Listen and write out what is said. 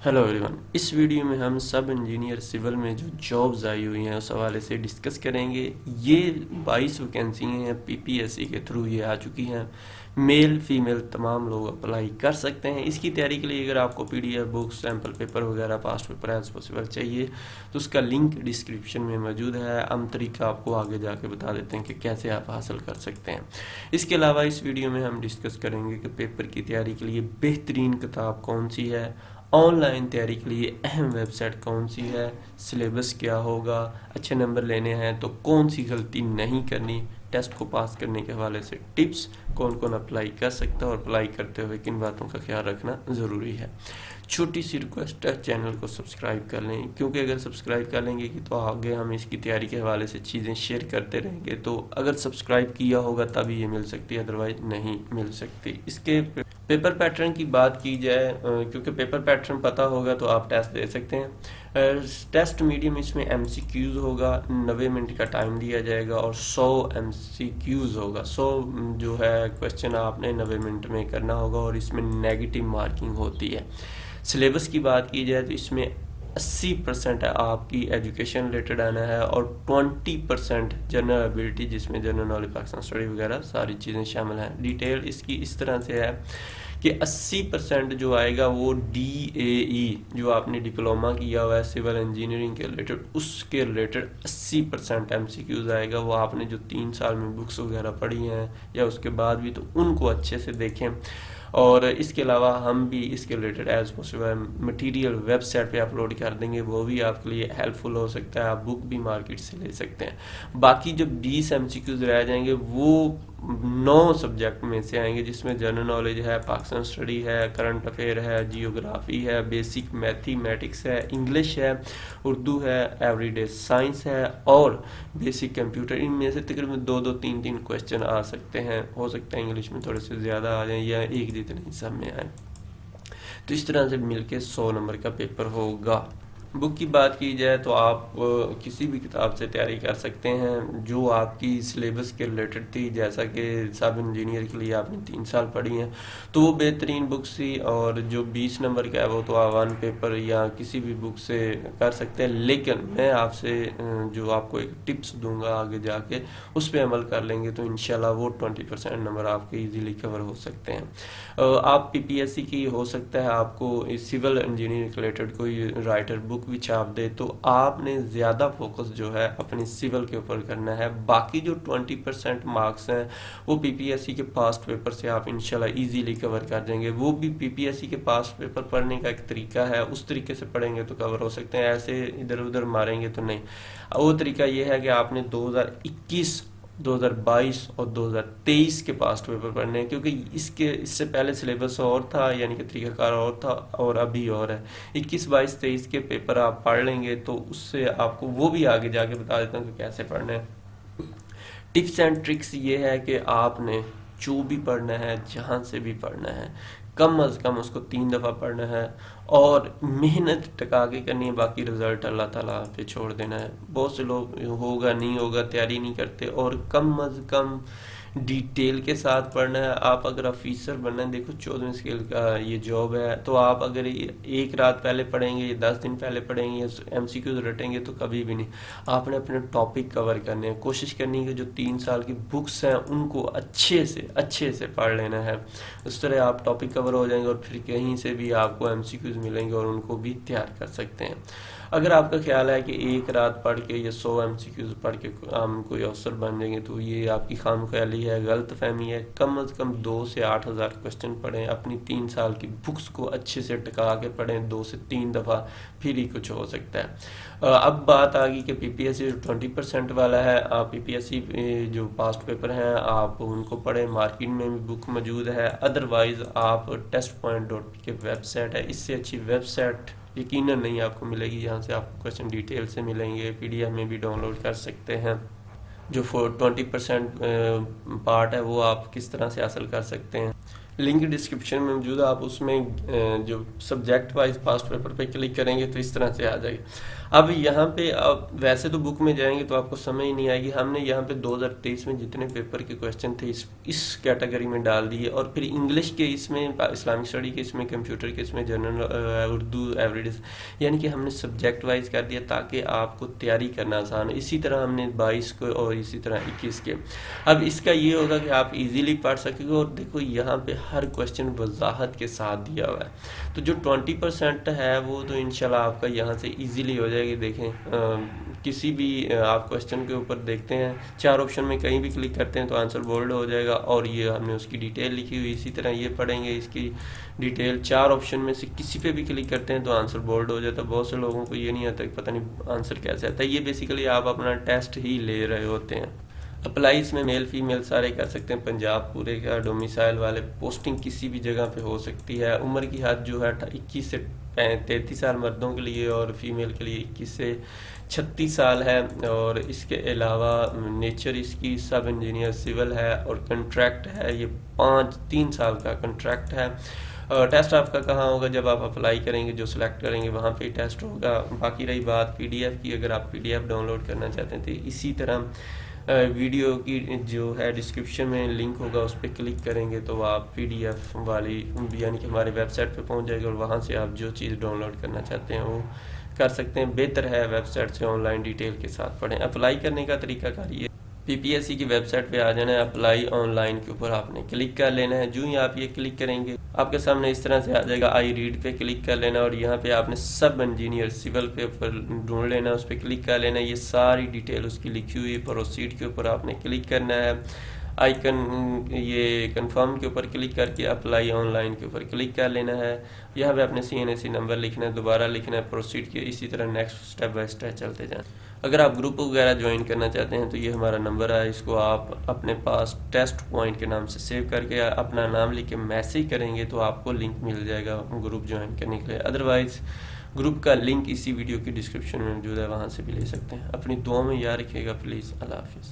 Hello everyone, इस video में हम सब इंजीनियर सिविल में जो जॉब्स आई हुई हैं उस हवाले से डिस्कस करेंगे। ये 22 वैकेंसी हैं पीपीएससी के थ्रू ये आ चुकी हैं। मेल फीमेल तमाम लोग अप्लाई कर सकते हैं। इसकी तैयारी के लिए अगर आपको पीडीएफ बुक्स, सैम्पल पेपर वगैरह, पास्ट पेपर एज पॉसिबल चाहिए तो उसका लिंक डिस्क्रिप्शन में मौजूद है। हम तरीका आपको आगे जाके बता देते हैं कि कैसे आप हासिल कर सकते हैं। इसके अलावा इस वीडियो में हम डिस्कस करेंगे कि पेपर की तैयारी के लिए बेहतरीन किताब कौन सी है, ऑनलाइन तैयारी के लिए अहम वेबसाइट कौन सी है, सिलेबस क्या होगा, अच्छे नंबर लेने हैं तो कौन सी गलती नहीं करनी, टेस्ट को पास करने के हवाले से टिप्स, कौन कौन अप्लाई कर सकता है और अप्लाई करते हुए किन बातों का ख्याल रखना ज़रूरी है। छोटी सी रिक्वेस्ट है, चैनल को सब्सक्राइब कर लें, क्योंकि अगर सब्सक्राइब कर लेंगे कि तो आगे हम इसकी तैयारी के हवाले से चीज़ें शेयर करते रहेंगे। तो अगर सब्सक्राइब किया होगा तभी ये मिल सकती है, अदरवाइज नहीं मिल सकती। इसके पेपर पैटर्न की बात की जाए, क्योंकि पेपर पैटर्न पता होगा तो आप टेस्ट दे सकते हैं। टेस्ट मीडियम इसमें एमसीक्यूज होगा, 90 मिनट का टाइम दिया जाएगा और 100 एमसीक्यूज होगा। 100 जो है क्वेश्चन आपने 90 मिनट में करना होगा और इसमें नेगेटिव मार्किंग होती है। सिलेबस की बात की जाए तो इसमें 80% है आपकी एजुकेशन रिलेटेड आना है और 20% जनरल एबिलिटी, जिसमें जनरल नॉलेज, पाकिस्तान स्टडी वगैरह सारी चीज़ें शामिल हैं। डिटेल इसकी इस तरह से है कि 80% जो आएगा वो DAE, जो आपने डिप्लोमा किया हुआ है सिविल इंजीनियरिंग के रिलेटेड, उसके रिलेटेड 80% MCQs आएगा। वो आपने जो 3 साल में बुक्स वगैरह पढ़ी हैं या उसके बाद भी, तो उनको अच्छे से देखें। और इसके अलावा हम भी इसके related as possible material website पे अपलोड कर देंगे, वो भी आपके लिए हेल्पफुल हो सकता है। आप बुक भी मार्केट से ले सकते हैं। बाकी जो 20 MCQs रह जाएंगे वो 9 सब्जेक्ट में से आएंगे, जिसमें जनरल नॉलेज है, पाकिस्तान स्टडी है, करंट अफेयर है, जियोग्राफी है, बेसिक मैथमेटिक्स है, इंग्लिश है, उर्दू है, एवरीडे साइंस है और बेसिक कंप्यूटर। इनमें से तकरीबन 2-2, 3-3 क्वेश्चन आ सकते हैं। हो सकता है इंग्लिश में थोड़े से ज़्यादा आ जाए या एक जितने सब में आए। तो इस तरह से मिलके 100 नंबर का पेपर होगा। बुक की बात की जाए तो आप किसी भी किताब से तैयारी कर सकते हैं जो आपकी सिलेबस के रिलेटेड थी। जैसा कि सब इंजीनियर के लिए आपने 3 साल पढ़ी हैं तो वो बेहतरीन बुक्स थी। और जो 20 नंबर का है वो तो आप 1 पेपर या किसी भी बुक से कर सकते हैं। लेकिन मैं आपसे जो आपको एक टिप्स दूंगा आगे जाके, उस पर अमल कर लेंगे तो इंशाल्लाह वो 20% नंबर आपके ईजीली कवर हो सकते हैं। आप PPSC की हो सकता है आपको सिविल इंजीनियरिंग रिलेटेड कोई राइटर बुक भी छाप दे, तो आपने ज़्यादा फोकस जो है अपनी सिविल के ऊपर करना है। बाकी जो 20% मार्क्स हैं वो PPSC के पास्ट पेपर से आप इंशाल्लाह इजीली कवर कर देंगे। वो भी PPSC के पास्ट पेपर पढ़ने का एक तरीका है, उस तरीके से पढ़ेंगे तो कवर हो सकते हैं, ऐसे इधर उधर मारेंगे तो नहीं। वो तरीका ये है कि आपने 2021, 2022 और 2023 के पास्ट पेपर पढ़ने हैं, क्योंकि इससे पहले सिलेबस और था, यानी कि तरीकाकार और था और अभी और है। 21, 22, 23 के पेपर आप पढ़ लेंगे तो उससे आपको वो भी आगे जाके बता देता हूँ कि कैसे पढ़ना है। टिप्स एंड ट्रिक्स ये है कि आपने जो भी पढ़ना है, जहाँ से भी पढ़ना है, कम अज़ कम उसको 3 दफ़ा पढ़ना है और मेहनत टका के करनी है। बाकी रिजल्ट अल्लाह ताला पे छोड़ देना है। बहुत से लोग होगा नहीं होगा तैयारी नहीं करते और कम अज़ कम डिटेल के साथ पढ़ना है। आप अगर ऑफिसर बनना है, देखो 14 स्केल का ये जॉब है, तो आप अगर एक रात पहले पढ़ेंगे या 10 दिन पहले पढ़ेंगे, MCQs रटेंगे तो कभी भी नहीं। आपने अपने टॉपिक कवर करने हैं, कोशिश करनी है कि जो 3 साल की बुक्स हैं उनको अच्छे से पढ़ लेना है। उस तरह आप टॉपिक कवर हो जाएंगे और फिर कहीं से भी आपको MCQs मिलेंगे और उनको भी तैयार कर सकते हैं। अगर आपका ख्याल है कि एक रात पढ़ के या 100 MCQs पढ़ के हम कोई अफसर बन जाएंगे, तो ये आपकी खामख्याली है, गलत फहमी है। कम अज़ कम 2 से 8,000 क्वेश्चन पढ़ें, अपनी 3 साल की बुक्स को अच्छे से टिका के पढ़ें 2 से 3 दफ़ा, फिर ही कुछ हो सकता है। अब बात आ गई कि PPSC 20% वाला है। आप PPSC जो पास्ट पेपर हैं आप उनको पढ़ें, मार्केट में भी बुक मौजूद है। अदरवाइज़ आप testpoint.com की वेबसाइट है, इससे अच्छी वेबसाइट यकीनन नहीं आपको मिलेगी। यहाँ से आपको क्वेश्चन डिटेल से मिलेंगे, PDF में भी डाउनलोड कर सकते हैं। जो 20% पार्ट है वो आप किस तरह से हासिल कर सकते हैं। لنک ڈسکرپشن میں موجود ہے، آپ اس میں جو سبجیکٹ وائز پاسٹ پیپر پہ کلک کریں گے تو اس طرح سے آ جائے گا۔ اب یہاں پہ آپ ویسے تو بک میں جائیں گے تو آپ کو سمجھ نہیں آئے گی، ہم نے یہاں پہ 2023 میں جتنے پیپر کے کویسچن تھے اس کیٹیگری میں ڈال دیے، اور پھر انگلش کے اس میں، اسلامک اسٹڈی کے اس میں، کمپیوٹر کے اس میں، جنرل اردو ایوریڈ، یعنی کہ ہم نے سبجیکٹ وائز کر دیا تاکہ آپ کو تیاری کرنا آسان ہو۔ اسی طرح ہم نے 22 کو اور اسی طرح 21 کے۔ اب اس کا یہ ہوگا کہ آپ ایزیلی پڑھ سکیں گے، اور دیکھو یہاں پہ ہر کویسچن وضاحت کے ساتھ دیا ہوا ہے، تو جو 20% ہے وہ تو انشاءاللہ آپ کا یہاں سے ایزیلی ہو جائے گی۔ دیکھیں کسی بھی آپ کویسچن کے اوپر دیکھتے ہیں 4 آپشن میں کہیں بھی کلک کرتے ہیں تو آنسر بولڈ ہو جائے گا، اور یہ ہم نے اس کی ڈیٹیل لکھی ہوئی، اسی طرح یہ پڑھیں گے اس کی ڈیٹیل، 4 آپشن میں سے کسی پہ بھی کلک کرتے ہیں تو آنسر بولڈ ہو جاتا ہے۔ بہت سے لوگوں کو یہ نہیں آتا کہ پتہ نہیں آنسر کیسے آتا ہے، یہ بیسیکلی آپ اپنا ٹیسٹ ہی لے رہے ہوتے ہیں۔ اپلائی اس میں میل فیمیل سارے کر سکتے ہیں، پنجاب پورے کا، ڈومیسائل والے، پوسٹنگ کسی بھی جگہ پہ ہو سکتی ہے۔ عمر کی حد جو ہے 21 سے 33 سال مردوں کے لیے، اور فیمیل کے لیے 21 سے 36 سال ہے، اور اس کے علاوہ نیچر اس کی سب انجینئر سول ہے، اور کنٹریکٹ ہے یہ 3 سال کا کنٹریکٹ ہے۔ ٹیسٹ آپ کا کہاں ہوگا؟ جب آپ اپلائی کریں گے جو سلیکٹ کریں گے وہاں پہ ٹیسٹ ہوگا۔ باقی رہی بات پی ڈی ایف کی، اگر آپ P D F download کرنا چاہتے ہیں تو اسی طرح ویڈیو کی جو ہے ڈسکرپشن میں لنک ہوگا، اس پہ کلک کریں گے تو آپ پی ڈی ایف والی، یعنی کہ ہمارے ویب سائٹ پہ پہنچ جائے گا، اور وہاں سے آپ جو چیز ڈاؤن لوڈ کرنا چاہتے ہیں وہ کر سکتے ہیں۔ بہتر ہے ویب سائٹ سے آن لائن ڈیٹیل کے ساتھ پڑھیں۔ اپلائی کرنے کا طریقہ کار یہ، پی پی ایس سی کی ویب سائٹ پہ آ جانا ہے، اپلائی آن لائن کے اوپر آپ نے کلک کر لینا ہے۔ جو ہی آپ یہ کلک کریں گے آپ کے سامنے اس طرح سے آ جائے گا، آئی ریڈ پہ کلک کر لینا، اور یہاں پہ آپ نے سب انجینئر سول کے اوپر ڈھونڈ لینا ہے، اس پہ کلک کر لینا ہے۔ یہ ساری ڈیٹیل اس کی لکھی ہوئی، پروسیڈ کے اوپر آپ نے کلک کرنا ہے، آئیکن یہ کنفرم کے اوپر کلک کر کے اپلائی آن لائن کے اوپر کلک کر لینا ہے۔ یہاں پہ اپنے CNAC نمبر لکھنا ہے، دوبارہ لکھنا ہے، پروسیڈ کے، اسی طرح نیکسٹ اسٹیپ بائی اسٹیپ چلتے جائیں۔ اگر آپ گروپ وغیرہ جوائن کرنا چاہتے ہیں تو یہ ہمارا نمبر ہے، اس کو آپ اپنے پاس ٹیسٹ پوائنٹ کے نام سے سیو کر کے اپنا نام لکھ کے میسیج کریں گے تو آپ کو لنک مل جائے گا گروپ جوائن کرنے کے لیے۔ ادروائز گروپ کا لنک اسی ویڈیو کی ڈسکرپشن میں موجود ہے، وہاں سے بھی لے سکتے ہیں۔ اپنی دعاؤں میں یاد رکھیے گا پلیز۔ اللہ حافظ۔